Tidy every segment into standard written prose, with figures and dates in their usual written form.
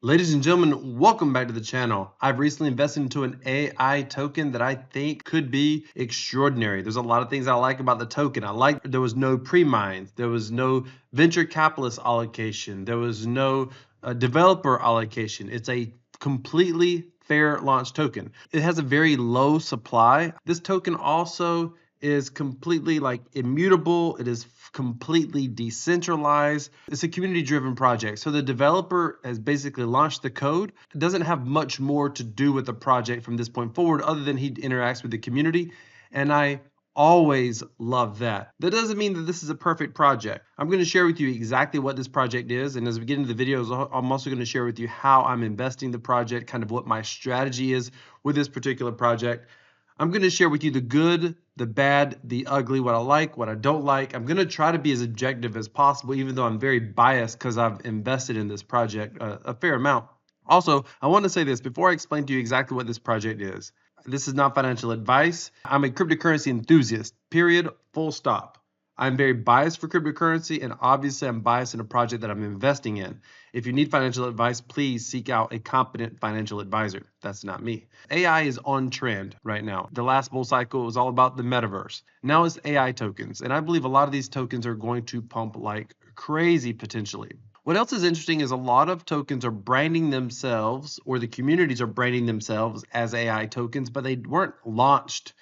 Ladies and gentlemen, welcome back to the channel. I've recently invested into an AI token that I think could be extraordinary. There's a lot of things I like about the token. I like there was no pre-mine, there was no venture capitalist allocation, there was no developer allocation. It's a completely fair launch token. It has a very low supply. This token also is completely immutable. It is completely decentralized. It's a community driven project. So the developer has basically launched the code. It doesn't have much more to do with the project from this point forward other than he interacts with the community. And I always love that. That doesn't mean that this is a perfect project. I'm going to share with you exactly what this project is. And as we get into the videos, I'm also going to share with you how I'm investing the project, kind of what my strategy is with this particular project. I'm going to share with you the good, the bad, the ugly, what I like, what I don't like. I'm going to try to be as objective as possible, even though I'm very biased because I've invested in this project a fair amount. Also, I want to say this before I explain to you exactly what this project is. This is not financial advice. I'm a cryptocurrency enthusiast, period, full stop. I'm very biased for cryptocurrency, and obviously I'm biased in a project that I'm investing in. If you need financial advice, please seek out a competent financial advisor. That's not me. AI is on trend right now. The last bull cycle was all about the metaverse. Now it's AI tokens, and I believe a lot of these tokens are going to pump like crazy potentially. What else is interesting is a lot of tokens are branding themselves, or the communities are branding themselves as AI tokens, but they weren't launched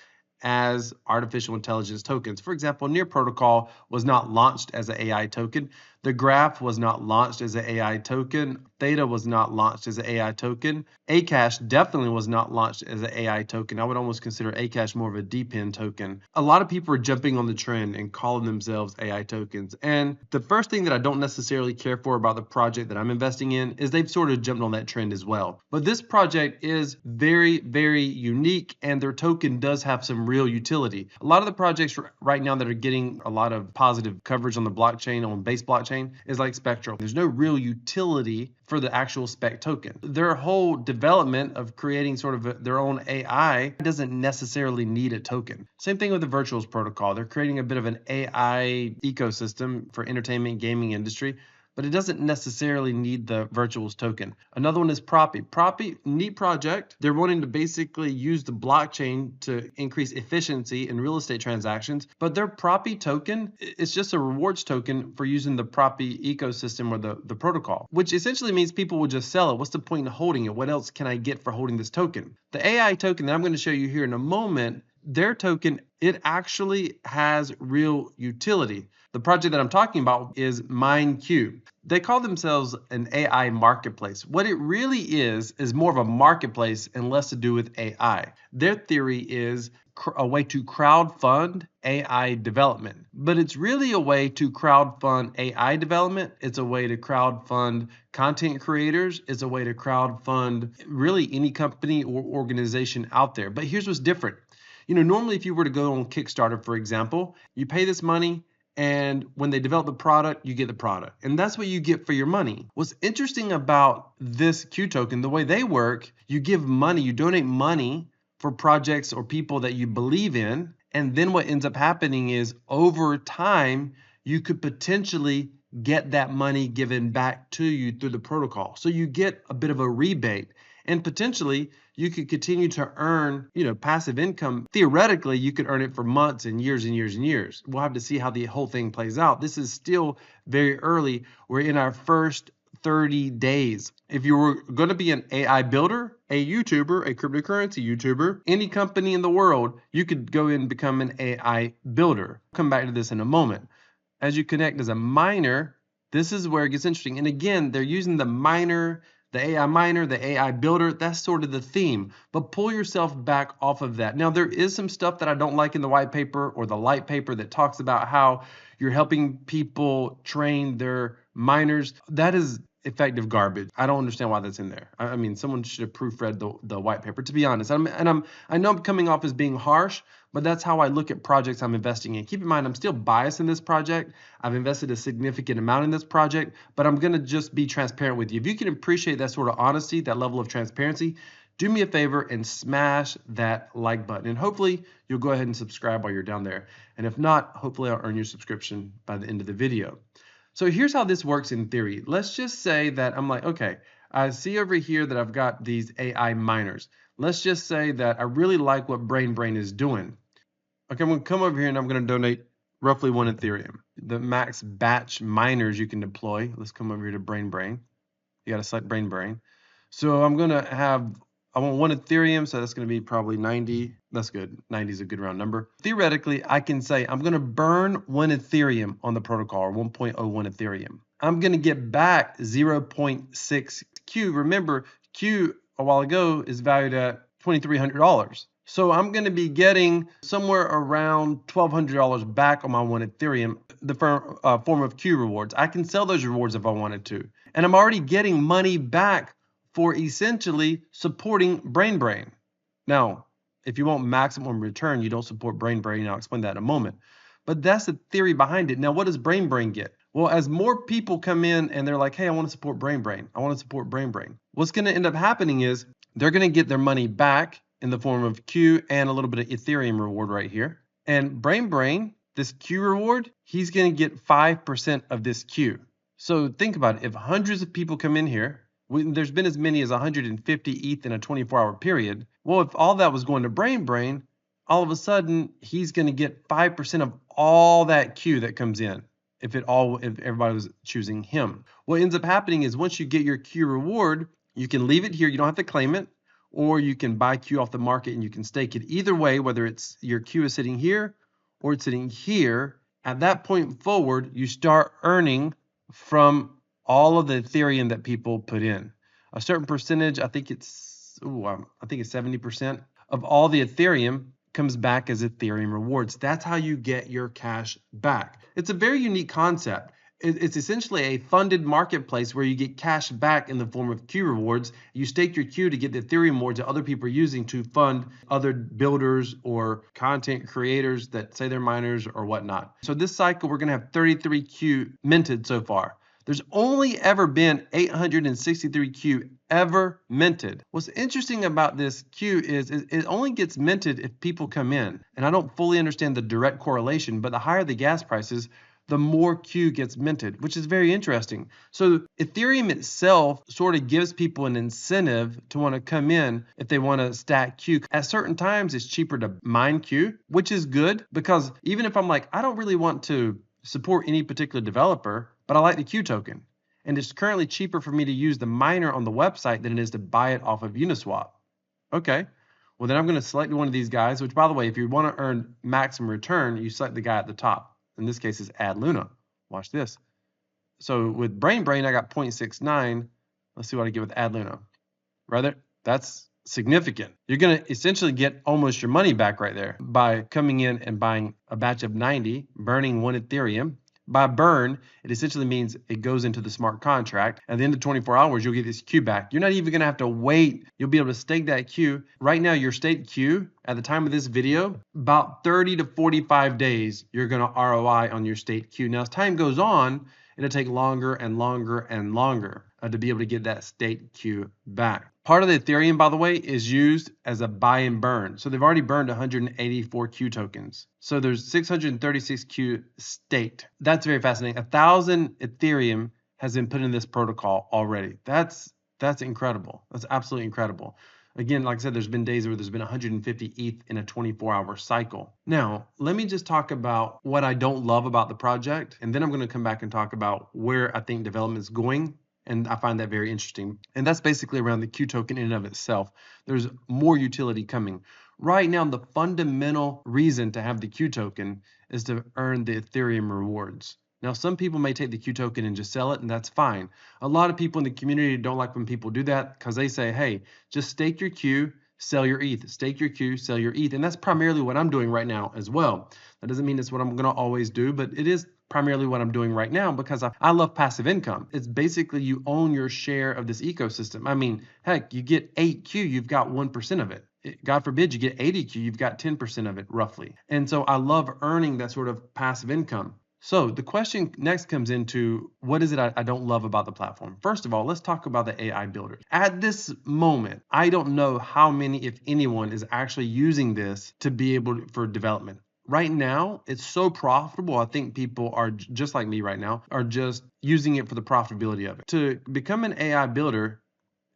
as artificial intelligence tokens. For example, Near Protocol was not launched as an AI token. The Graph was not launched as an AI token. Theta was not launched as an AI token. Akash definitely was not launched as an AI token. I would almost consider Akash more of a DePIN token. A lot of people are jumping on the trend and calling themselves AI tokens. And the first thing that I don't necessarily care for about the project that I'm investing in is they've sort of jumped on that trend as well. But this project is very, very unique, and their token does have some real utility. A lot of the projects right now that are getting a lot of positive coverage on the blockchain, on base blockchain, is like Spectral. There's no real utility for the actual spec token. Their whole development of creating sort of their own AI doesn't necessarily need a token. Same thing with the Virtuals protocol. They're creating a bit of an AI ecosystem for entertainment gaming industry, but it doesn't necessarily need the Virtuals token. Another one is Proppy. Proppy, neat project. They're wanting to basically use the blockchain to increase efficiency in real estate transactions, but their Proppy token is just a rewards token for using the Proppy ecosystem or the protocol, which essentially means people will just sell it. What's the point in holding it? What else can I get for holding this token? The AI token that I'm going to show you here in a moment, their token, it actually has real utility. The project that I'm talking about is MineQ. They call themselves an AI marketplace. What it really is more of a marketplace and less to do with AI. Their theory is a way to crowdfund AI development, but it's really a way to crowdfund AI development. It's a way to crowdfund content creators. It's a way to crowdfund really any company or organization out there. But here's what's different. Normally if you were to go on Kickstarter, for example, you pay this money, and when they develop the product, you get the product. And that's what you get for your money. What's interesting about this Q token, the way they work, you give money, you donate money for projects or people that you believe in. And then what ends up happening is over time, you could potentially get that money given back to you through the protocol. So you get a bit of a rebate. And potentially you could continue to earn, passive income. Theoretically, you could earn it for months and years and years and years. We'll have to see how the whole thing plays out. This is still very early. We're in our first 30 days. If you were going to be an AI builder, a YouTuber, a cryptocurrency YouTuber, any company in the world, you could go in and become an AI builder. I'll come back to this in a moment. As you connect as a miner, this is where it gets interesting. And again, they're using the miner, the AI miner, the AI builder. That's sort of the theme, but pull yourself back off of that. Now, there is some stuff that I don't like in the white paper or the light paper that talks about how you're helping people train their miners. That is effective garbage. I don't understand why that's in there. I mean, someone should have proofread the white paper, to be honest. I know I'm coming off as being harsh, but that's how I look at projects I'm investing in. Keep in mind, I'm still biased in this project. I've invested a significant amount in this project, but I'm going to just be transparent with you. If you can appreciate that sort of honesty, that level of transparency, do me a favor and smash that like button. And hopefully you'll go ahead and subscribe while you're down there. And if not, hopefully I'll earn your subscription by the end of the video. So here's how this works in theory. Let's just say that I'm like, okay, I see over here that I've got these AI miners. Let's just say that I really like what Brain is doing. Okay, I'm going to come over here and I'm going to donate roughly 1 Ethereum. The max batch miners you can deploy. Let's come over here to Brain. You got to select Brain. So I'm going to have, I want 1 Ethereum, so that's going to be probably 90. That's good. 90 is a good round number. Theoretically, I can say I'm going to burn 1 Ethereum on the protocol, or 1.01 Ethereum. I'm going to get back 0.6 Q. Remember, Q a while ago is valued at $2,300. So I'm going to be getting somewhere around $1,200 back on my 1 Ethereum, the form of Q rewards. I can sell those rewards if I wanted to. And I'm already getting money back for essentially supporting Brain. Now, if you want maximum return, you don't support Brain. I'll explain that in a moment. But that's the theory behind it. Now, what does Brain get? Well, as more people come in and they're like, hey, I want to support Brain. I want to support Brain. What's going to end up happening is they're going to get their money back in the form of Q and a little bit of Ethereum reward right here. And Brain, this Q reward, he's going to get 5% of this Q. So think about it. If hundreds of people come in here, there's been as many as 150 ETH in a 24-hour period. Well, if all that was going to Brain, all of a sudden he's going to get 5% of all that Q that comes in. If everybody was choosing him. What ends up happening is once you get your Q reward, you can leave it here. You don't have to claim it, or you can buy Q off the market and you can stake it. Either way, whether it's your Q is sitting here or it's sitting here, at that point forward, you start earning from all of the Ethereum that people put in. A certain percentage, I think it's 70% of all the Ethereum comes back as Ethereum rewards. That's how you get your cash back. It's a very unique concept. It's essentially a funded marketplace where you get cash back in the form of Q rewards. You stake your Q to get the Ethereum rewards that other people are using to fund other builders or content creators that say they're miners or whatnot. So this cycle, we're going to have 33 Q minted so far. There's only ever been 863 Q ever minted. What's interesting about this Q is it only gets minted if people come in. And I don't fully understand the direct correlation, but the higher the gas prices, the more Q gets minted, which is very interesting. So Ethereum itself sort of gives people an incentive to want to come in if they want to stack Q. At certain times, it's cheaper to mine Q, which is good because even if I'm like, I don't really want to support any particular developer, but I like the Q token. And it's currently cheaper for me to use the miner on the website than it is to buy it off of Uniswap. Okay, well then I'm going to select one of these guys, which by the way, if you want to earn maximum return, you select the guy at the top. In this case, is Add Luna. Watch this. So with Brain, I got 0.69. Let's see what I get with Add Luna. Right there, that's significant. You're going to essentially get almost your money back right there by coming in and buying a batch of 90, burning 1 Ethereum. By burn, it essentially means it goes into the smart contract. At the end of 24 hours, you'll get this Q back. You're not even going to have to wait. You'll be able to stake that Q. Right now, your staked Q, at the time of this video, about 30 to 45 days, you're going to ROI on your staked Q. Now, as time goes on, it'll take longer and longer to be able to get that staked Q back. Part of the Ethereum, by the way, is used as a buy and burn. So they've already burned 184 Q tokens. So there's 636 Q staked. That's very fascinating. 1,000 Ethereum has been put in this protocol already. That's incredible. That's absolutely incredible. Again, like I said, there's been days where there's been 150 ETH in a 24-hour cycle. Now, let me just talk about what I don't love about the project, and then I'm going to come back and talk about where I think development is going. And I find that very interesting. And that's basically around the Q token in and of itself. There's more utility coming. Right now, the fundamental reason to have the Q token is to earn the Ethereum rewards. Now, some people may take the Q token and just sell it, and that's fine. A lot of people in the community don't like when people do that because they say, hey, just stake your Q, sell your ETH. Stake your Q, sell your ETH. And that's primarily what I'm doing right now as well. That doesn't mean it's what I'm going to always do, but it is primarily what I'm doing right now because I love passive income. It's basically you own your share of this ecosystem. I mean, heck, you get 8 Q, you've got 1% of it. God forbid you get 80 Q, you've got 10% of it roughly. And so I love earning that sort of passive income. So the question next comes into what is it I don't love about the platform? First of all, let's talk about the AI builder. At this moment, I don't know how many, if anyone, is actually using this to be able for development. Right now, it's so profitable. I think people are just like me right now, are just using it for the profitability of it. To become an AI builder,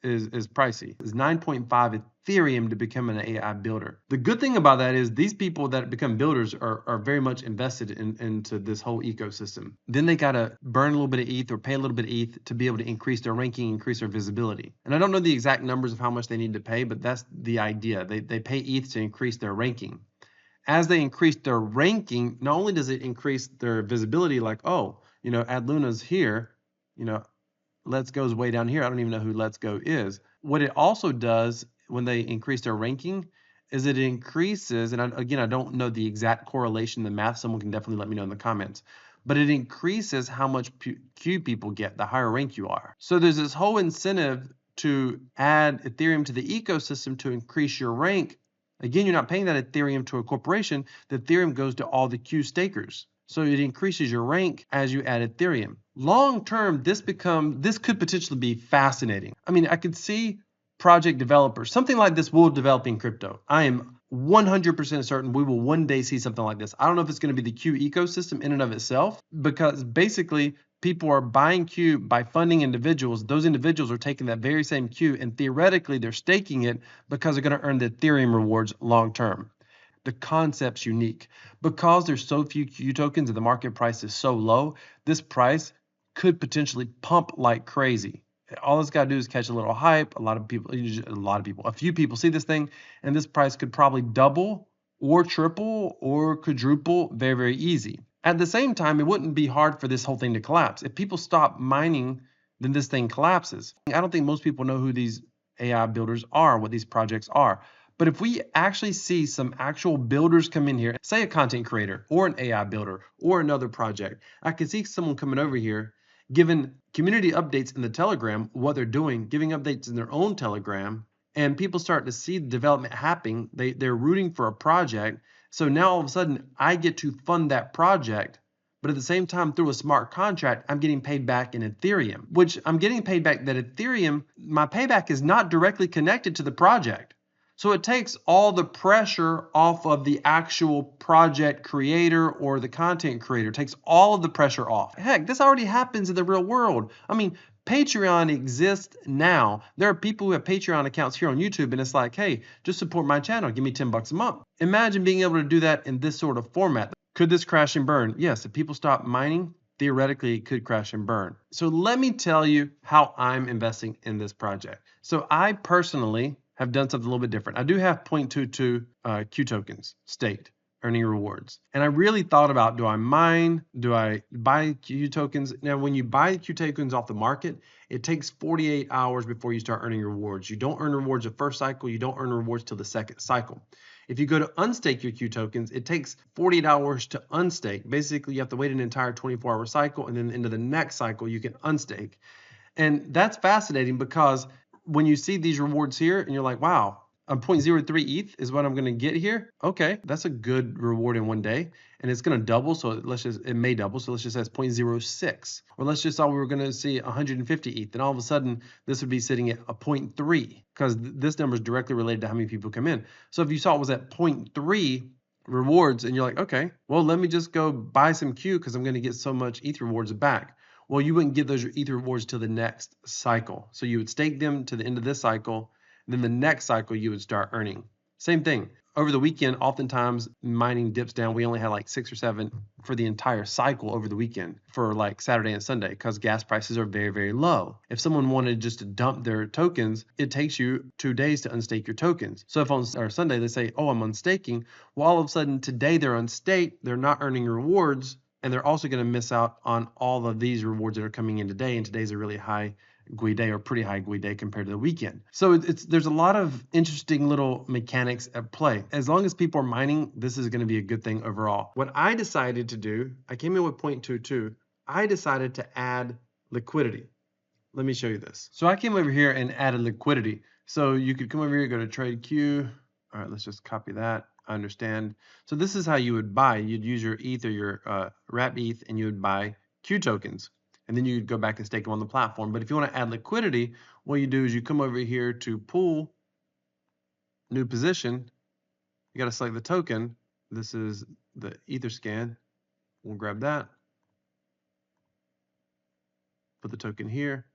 is pricey. It's 9.5 Ethereum to become an AI builder. The good thing about that is these people that become builders are very much invested into this whole ecosystem. Then they got to burn a little bit of ETH or pay a little bit of ETH to be able to increase their ranking, increase their visibility. And I don't know the exact numbers of how much they need to pay, but that's the idea. They pay ETH to increase their ranking. As they increase their ranking, not only does it increase their visibility, like, oh, Ad Luna's here, Let's Go's way down here. I don't even know who Let's Go is. What it also does when they increase their ranking is it increases, and again, I don't know the exact correlation, the math, someone can definitely let me know in the comments, but it increases how much Q people get, the higher rank you are. So there's this whole incentive to add Ethereum to the ecosystem to increase your rank. Again, you're not paying that Ethereum to a corporation. The Ethereum goes to all the Q stakers. So it increases your rank as you add Ethereum. Long term, this could potentially be fascinating. I mean, I could see project developers, something like this will develop in crypto. I am 100% certain we will one day see something like this. I don't know if it's going to be the Q ecosystem in and of itself, because basically people are buying Q by funding individuals. Those individuals are taking that very same Q and theoretically they're staking it because they're going to earn the Ethereum rewards long term. The concept's unique. Because there's so few Q tokens and the market price is so low, this price could potentially pump like crazy. All it's got to do is catch a little hype. A few people see this thing, and this price could probably double or triple or quadruple very, very easy. At the same time, it wouldn't be hard for this whole thing to collapse. If people stop mining, then this thing collapses. I don't think most people know who these AI builders are, what these projects are. But if we actually see some actual builders come in here, say a content creator or an AI builder or another project, I could see someone coming over here giving community updates in the Telegram, what they're doing, giving updates in their own Telegram, and people start to see the development happening. They're rooting for a project. So now all of a sudden I get to fund that project. But at the same time, through a smart contract, I'm getting paid back in Ethereum, which I'm getting paid back that Ethereum, my payback is not directly connected to the project. So it takes all the pressure off of the actual project creator or the content creator. It takes all of the pressure off. Heck, this already happens in the real world. I mean, Patreon exists now. There are people who have Patreon accounts here on YouTube, and it's like, hey, just support my channel. Give me $10 a month. Imagine being able to do that in this sort of format. Could this crash and burn? Yes, if people stop mining, theoretically it could crash and burn. So let me tell you how I'm investing in this project. So I personally have done something a little bit different. I do have 0.22 Q tokens staked, earning rewards. And I really thought about, do I mine? Do I buy Q tokens? Now, when you buy Q tokens off the market, it takes 48 hours before you start earning rewards. You don't earn rewards the first cycle. You don't earn rewards till the second cycle. If you go to unstake your Q tokens, it takes 48 hours to unstake. Basically, you have to wait an entire 24-hour cycle, and then into the next cycle, you can unstake. And that's fascinating because when you see these rewards here and you're like, wow, a 0.03 ETH is what I'm going to get here. Okay, that's a good reward in one day. And it's going to double. So it may double. So let's just say it's 0.06. Or let's just say we were going to see 150 ETH. And all of a sudden, this would be sitting at a 0.3 because this number is directly related to how many people come in. So if you saw it was at 0.3 rewards and you're like, okay, well, let me just go buy some Q because I'm going to get so much ETH rewards back. Well, you wouldn't get those ETH rewards till the next cycle. So you would stake them to the end of this cycle. Then the next cycle, you would start earning. Same thing. Over the weekend, oftentimes mining dips down. We only had like 6 or 7 for the entire cycle over the weekend for like Saturday and Sunday because gas prices are very, very low. If someone wanted just to dump their tokens, it takes you 2 days to unstake your tokens. So if on Sunday they say, oh, I'm unstaking, well, all of a sudden today they're unstaked, they're not earning rewards, and they're also going to miss out on all of these rewards that are coming in today. And today's a really high GUI day or pretty high GUI day compared to the weekend. So there's a lot of interesting little mechanics at play. As long as people are mining, this is going to be a good thing overall. What I decided to do, I came in with 0.22. I decided to add liquidity. Let me show you this. So I came over here and added liquidity. So you could come over here, go to trade Q. All right, let's just copy that. I understand. So this is how you would buy. You'd use your ETH or your wrap ETH and you would buy Q tokens. And then you'd go back and stake them on the platform. But if you want to add liquidity, what you do is you come over here to pool, new position. You got to select the token. This is the Etherscan. We'll grab that. Put the token here.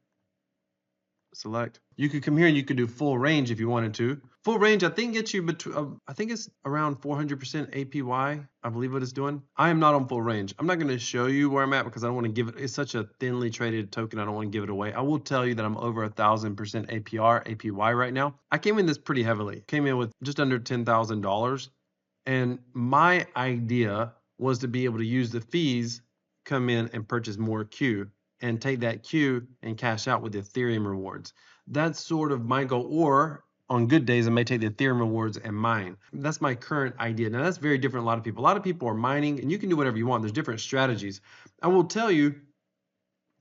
select. You could come here and you could do full range if you wanted to. Full range, I think gets you between, I think it's around 400% APY. I believe what it's doing. I am not on full range. I'm not going to show you where I'm at because I don't want to give it, it's such a thinly traded token. I don't want to give it away. I will tell you that I'm over 1,000% APY right now. I came in this pretty heavily. Came in with just under $10,000. And my idea was to be able to use the fees, come in and purchase more Q and take that Q and cash out with the Ethereum rewards. That's sort of my goal. Or on good days, I may take the Ethereum rewards and mine. That's my current idea. Now that's very different. A lot of people are mining, and you can do whatever you want. There's different strategies. I will tell you,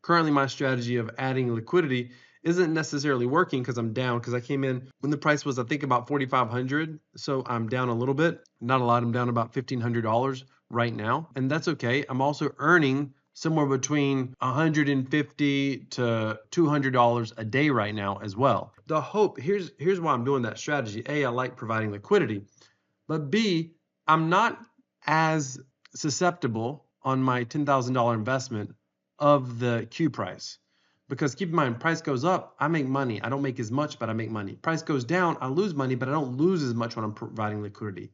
currently my strategy of adding liquidity isn't necessarily working because I'm down, because I came in when the price was, I think, about 4,500. So I'm down a little bit, not a lot. I'm down about $1,500 right now, and that's okay. I'm also earning somewhere between $150 to $200 a day right now as well. The hope, here's why I'm doing that strategy. A, I like providing liquidity, but B, I'm not as susceptible on my $10,000 investment of the Q price. Because keep in mind, price goes up, I make money. I don't make as much, but I make money. Price goes down, I lose money, but I don't lose as much when I'm providing liquidity.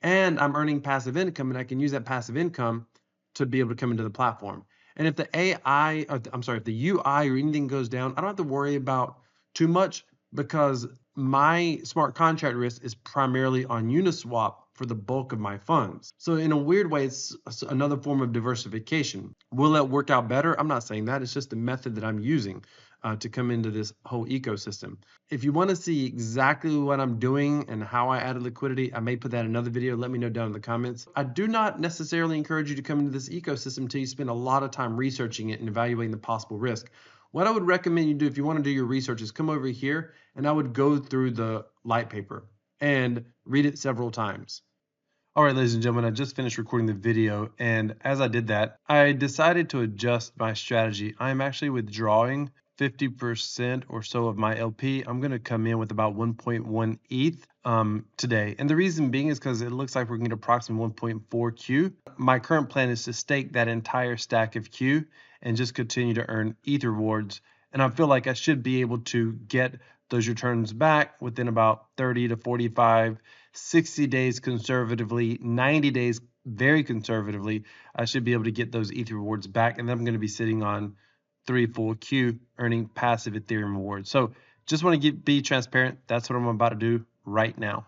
And I'm earning passive income, and I can use that passive income to be able to come into the platform. And if the AI, or if the UI or anything goes down, I don't have to worry about too much because my smart contract risk is primarily on Uniswap for the bulk of my funds. So in a weird way, it's another form of diversification. Will it work out better? I'm not saying that. It's just the method that I'm using to come into this whole ecosystem. If you want to see exactly what I'm doing and how I added liquidity, I may put that in another video. Let me know down in the comments. I do not necessarily encourage you to come into this ecosystem until you spend a lot of time researching it and evaluating the possible risk. What I would recommend you do if you want to do your research is come over here, and I would go through the light paper and read it several times. All right, ladies and gentlemen, I just finished recording the video, and as I did that, I decided to adjust my strategy. I'm actually withdrawing 50% or so of my LP. I'm going to come in with about 1.1 ETH today. And the reason being is because it looks like we're going to get approximately 1.4 Q. My current plan is to stake that entire stack of Q and just continue to earn ETH rewards. And I feel like I should be able to get those returns back within about 30 to 45, 60 days conservatively, 90 days very conservatively. I should be able to get those ETH rewards back, and then I'm going to be sitting on 3 full Q earning passive Ethereum rewards. So just want to be transparent. That's what I'm about to do right now.